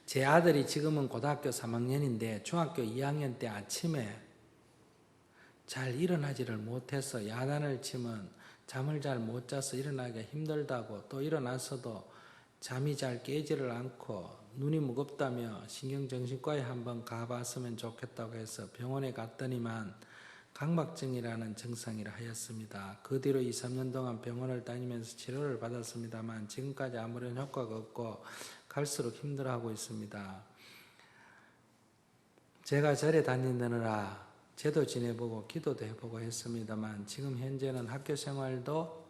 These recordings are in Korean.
제 아들이 지금은 고등학교 3학년인데 중학교 2학년 때 아침에 잘 일어나지를 못해서 야단을 치면 잠을 잘 못 자서 일어나기가 힘들다고, 또 일어나서도 잠이 잘 깨지를 않고 눈이 무겁다며 신경정신과에 한번 가봤으면 좋겠다고 해서 병원에 갔더니만 강박증이라는 증상이라 하였습니다. 그 뒤로 2, 3년 동안 병원을 다니면서 치료를 받았습니다만 지금까지 아무런 효과가 없고 갈수록 힘들어하고 있습니다. 제가 절에 다니느라 제도 지내보고 기도도 해보고 했습니다만 지금 현재는 학교 생활도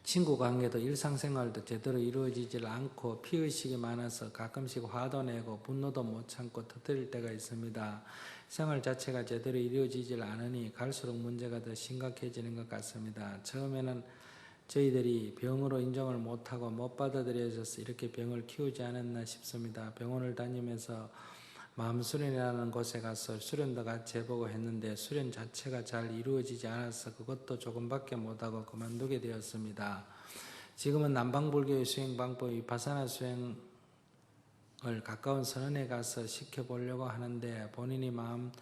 친구 관계도 일상생활도 제대로 이루어지질 않고 피의식이 많아서 가끔씩 화도 내고 분노도 못 참고 터뜨릴 때가 있습니다. 생활 자체가 제대로 이루어지질 않으니 갈수록 문제가 더 심각해지는 것 같습니다. 처음에는 저희들이 병으로 인정을 못하고 못 받아들여져서 이렇게 병을 키우지 않았나 싶습니다. 병원을 다니면서 마음수련이라는 곳에 가서 수련도 같이 해보고 했는데 수련 자체가 잘 이루어지지 않아서 그것도 조금밖에 못하고 그만두게 되었습니다. 지금은 남방불교의 수행방법 위파사나 수행을 가까운 선원에 가서 시켜보려고 하는데 본인이 마음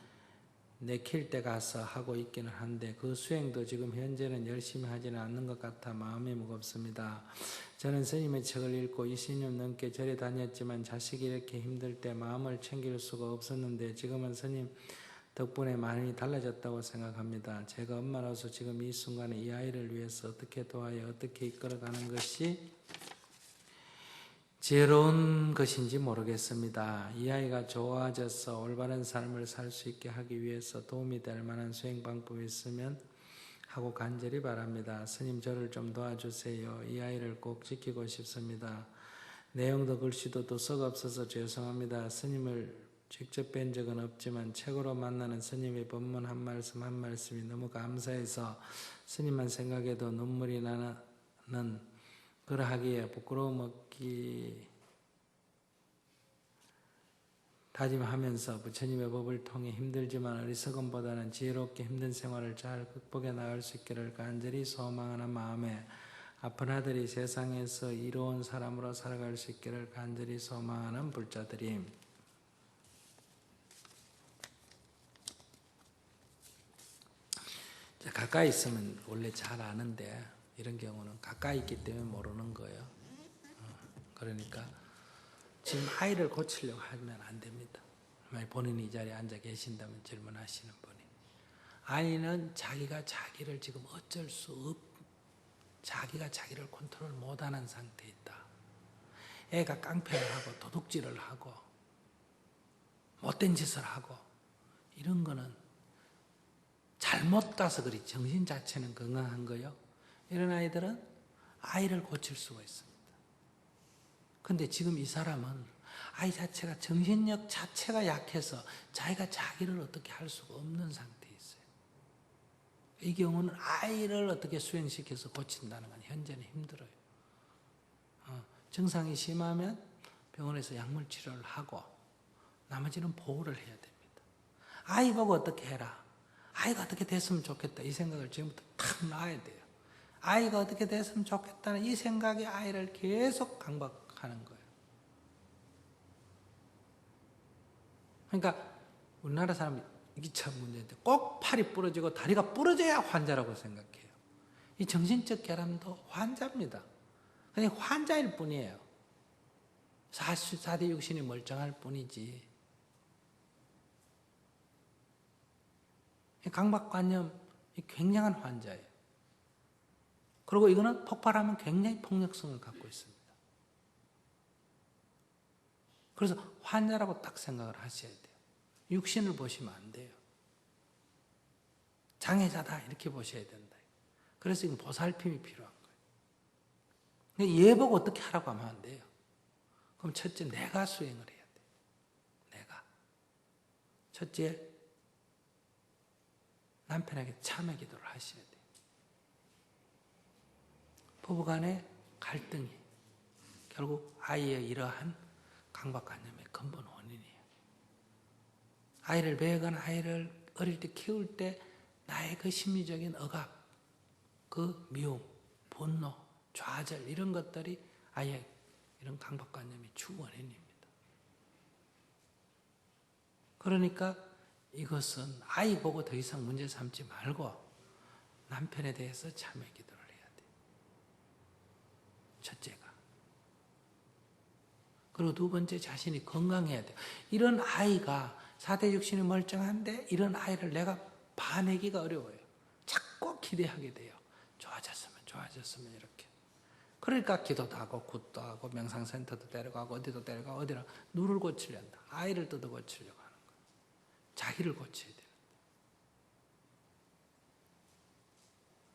내킬 때 가서 하고 있기는 한데 그 수행도 지금 현재는 열심히 하지는 않는 것 같아 마음이 무겁습니다. 저는 스님의 책을 읽고 20년 넘게 절에 다녔지만 자식이 이렇게 힘들 때 마음을 챙길 수가 없었는데 지금은 스님 덕분에 많이 달라졌다고 생각합니다. 제가 엄마로서 지금 이 순간에 이 아이를 위해서 어떻게 도와야 어떻게 이끌어가는 것이 지혜로운 것인지 모르겠습니다. 이 아이가 좋아져서 올바른 삶을 살 수 있게 하기 위해서 도움이 될 만한 수행 방법이 있으면 하고 간절히 바랍니다. 스님 저를 좀 도와주세요. 이 아이를 꼭 지키고 싶습니다. 내용도 글씨도 또 썩 없어서 죄송합니다. 스님을 직접 뵌 적은 없지만 책으로 만나는 스님의 법문 한 말씀 한 말씀이 너무 감사해서 스님만 생각해도 눈물이 나는 그러하기에 부끄러움 없기 다짐하면서 부처님의 법을 통해 힘들지만 어리석음보다는 지혜롭게 힘든 생활을 잘 극복해 나갈 수 있기를 간절히 소망하는 마음에 아픈 아들이 세상에서 이로운 사람으로 살아갈 수 있기를 간절히 소망하는 불자들임. 가까이 있으면 원래 잘 아는데 이런 경우는 가까이 있기 때문에 모르는 거예요. 그러니까 지금 아이를 고치려고 하면 안 됩니다. 본인이 이 자리에 앉아 계신다면 질문하시는 분이. 아이는 자기가 자기를 지금 어쩔 수 자기가 자기를 컨트롤 못하는 상태에 있다. 애가 깡패를 하고 도둑질을 하고 못된 짓을 하고 이런 거는 잘못 가서 그리 정신 자체는 건강한 거요. 이런 아이들은 아이를 고칠 수가 있습니다. 근데 지금 이 사람은 아이 자체가 정신력 자체가 약해서 자기가 자기를 어떻게 할 수가 없는 상태에 있어요. 이 경우는 아이를 어떻게 수행시켜서 고친다는 건 현재는 힘들어요. 증상이 심하면 병원에서 약물 치료를 하고 나머지는 보호를 해야 됩니다. 아이 보고 어떻게 해라. 아이가 어떻게 됐으면 좋겠다. 이 생각을 지금부터 탁 놔야 돼요. 아이가 어떻게 됐으면 좋겠다는 이 생각이 아이를 계속 강박하는 거예요. 그러니까 우리나라 사람이 이게 참 문제인데 꼭 팔이 부러지고 다리가 부러져야 환자라고 생각해요. 이 정신적 결함도 환자입니다. 그냥 환자일 뿐이에요. 사대 육신이 멀쩡할 뿐이지. 강박관념이 굉장한 환자예요. 그리고 이거는 폭발하면 굉장히 폭력성을 갖고 있습니다. 그래서 환자라고 딱 생각을 하셔야 돼요. 육신을 보시면 안 돼요. 장애자다 이렇게 보셔야 된다. 그래서 이건 보살핌이 필요한 거예요. 얘 보고 어떻게 하라고 하면 안 돼요. 그럼 첫째 내가 수행을 해야 돼요. 내가. 첫째 남편에게 참회 기도를 하셔야 돼요. 부부간의 갈등이 결국 아이의 이러한 강박관념의 근본 원인이에요. 아이를 배우거나 아이를 어릴 때 키울 때 나의 그 심리적인 억압, 그 미움, 분노 좌절 이런 것들이 아예 이런 강박관념이 주 원인입니다. 그러니까 이것은 아이 보고 더 이상 문제 삼지 말고 남편에 대해서 참회 기도를 해야 돼요. 첫째가. 그리고 두 번째, 자신이 건강해야 돼요. 이런 아이가 4대 육신이 멀쩡한데 이런 아이를 내가 봐내기가 어려워요. 자꾸 기대하게 돼요. 좋아졌으면 이렇게. 그러니까 기도도 하고 굿도 하고 명상센터도 데려가고 어디도 데려가고 어디로 누를 고치려 한다. 아이를 뜯어 고치려고 하는 거예요. 자기를 고쳐야 돼요.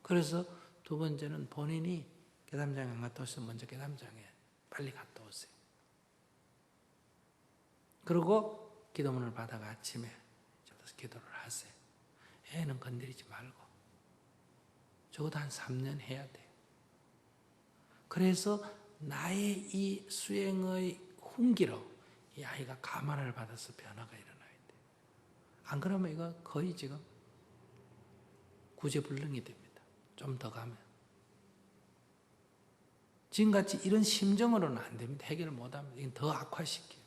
그래서 두 번째는 본인이 계담장에 안 갔다 오시면 먼저 계담장에 빨리 갔다 오세요. 그리고 기도문을 받아가 아침에 기도를 하세요. 애는 건드리지 말고. 적어도 한 3년 해야 돼요. 그래서 나의 이 수행의 훈기로 이 아이가 감화를 받아서 변화가 일어나야 돼요. 안 그러면 이거 거의 지금 구제불능이 됩니다. 좀 더 가면. 지금같이 이런 심정으로는 안 됩니다. 해결을 못하면 이건 더 악화시켜요.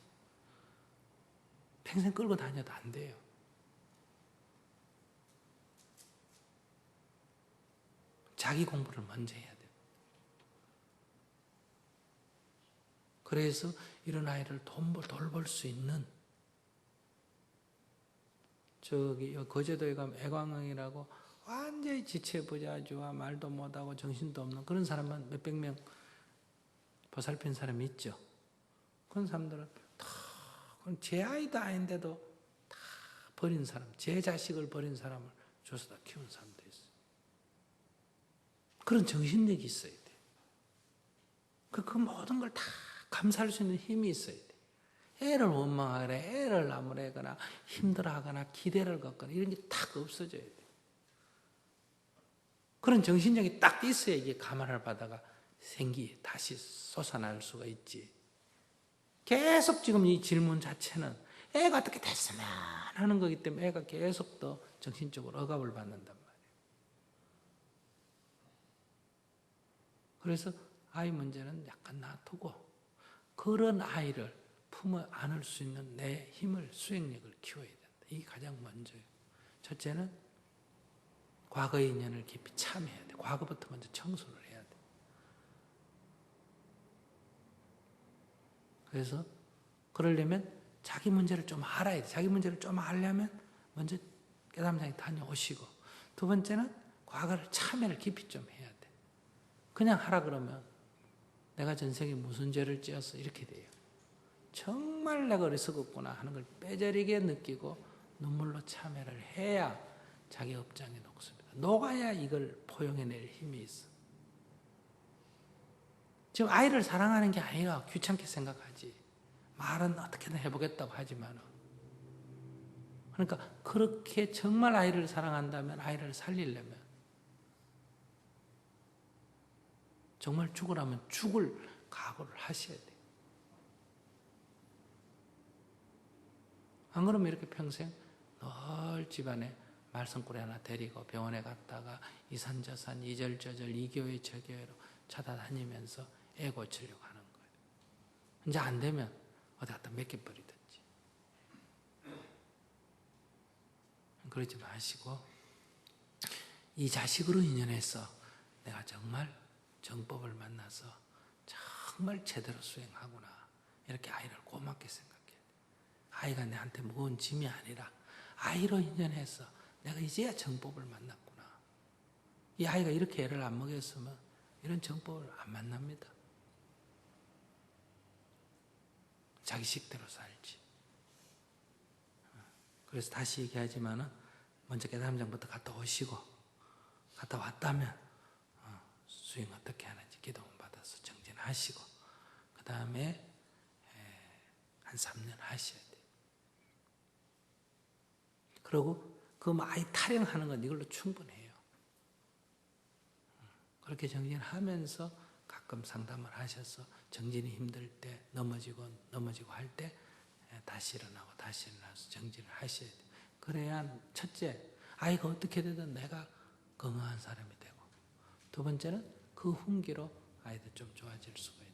평생 끌고 다녀도 안 돼요. 자기 공부를 먼저 해야 돼요. 그래서 이런 아이를 돌볼 수 있는 저기 거제도에 가면 애광왕이라고 완전히 지체부자주와 말도 못하고 정신도 없는 그런 사람만 몇백 명 보살핀 사람이 있죠. 그런 사람들은 다 제 아이도 아닌데도 다 버린 사람, 제 자식을 버린 사람을 줘서 다 키운 사람도 있어요. 그런 정신력이 있어야 돼요. 그 모든 걸 다 감사할 수 있는 힘이 있어야 돼요. 애를 원망하거나 애를 나무래거나 힘들어하거나 기대를 갖거나 이런 게 딱 없어져야 돼요. 그런 정신력이 딱 있어야 이게 감화를 받아가 다시 솟아날 수가 있지. 계속 지금 이 질문 자체는 애가 어떻게 됐으면 하는 거기 때문에 애가 계속 더 정신적으로 억압을 받는단 말이에요. 그래서 아이 문제는 약간 놔두고 그런 아이를 품어 안을 수 있는 내 힘을, 수행력을 키워야 된다. 이게 가장 먼저예요. 첫째는 과거의 인연을 깊이 참여해야 돼. 과거부터 먼저 청소를 해야 돼. 그래서 그러려면 자기 문제를 좀 알아야 돼. 자기 문제를 좀 알려면 먼저 깨달음장에 다녀오시고, 두 번째는 과거를 참여를 깊이 좀 해야 돼. 그냥 하라 그러면 내가 전생에 무슨 죄를 지었어 이렇게 돼요. 정말 내가 어리석었구나 하는 걸 뼈저리게 느끼고 눈물로 참여를 해야 자기 업장에 녹습니다. 녹아야 이걸 포용해낼 힘이 있어. 지금 아이를 사랑하는 게 아니라 귀찮게 생각하지. 말은 어떻게든 해보겠다고 하지만, 그러니까 그렇게 정말 아이를 사랑한다면 아이를 살리려면 정말 죽으라면 죽을 각오를 하셔야 돼요. 안 그러면 이렇게 평생 늘 집안에 말썽꾸리 하나 데리고 병원에 갔다가 이산저산 이절저절 이교회 저교회로 찾아다니면서 애 고치려고 하는 거예요. 이제 안 되면 어디 갖다 맡겨버리든지. 그러지 마시고 이 자식으로 인연해서 내가 정말 정법을 만나서 정말 제대로 수행하구나 이렇게 아이를 고맙게 생각해야 돼. 아이가 내한테 무거운 짐이 아니라 아이로 인연해서 내가 이제야 정법을 만났구나. 이 아이가 이렇게 애를 안 먹였으면 이런 정법을 안 만납니다. 자기 식대로 살지. 그래서 다시 얘기하지만은 먼저 깨달음장부터 갔다 오시고, 갔다 왔다면 수행 어떻게 하는지 기도문 받아서 정진하시고, 그 다음에 한 3년 하셔야 돼요. 그리고 그 아이 타령하는 건 이걸로 충분해요. 그렇게 정진하면서 가끔 상담을 하셔서 정진이 힘들 때 넘어지고 할 때 다시 일어나고 다시 일어나서 정진을 하셔야 돼요. 그래야 첫째, 아이가 어떻게 되든 내가 건강한 사람이 되고, 두 번째는 그 훈기로 아이들 좀 좋아질 수가 있습니다.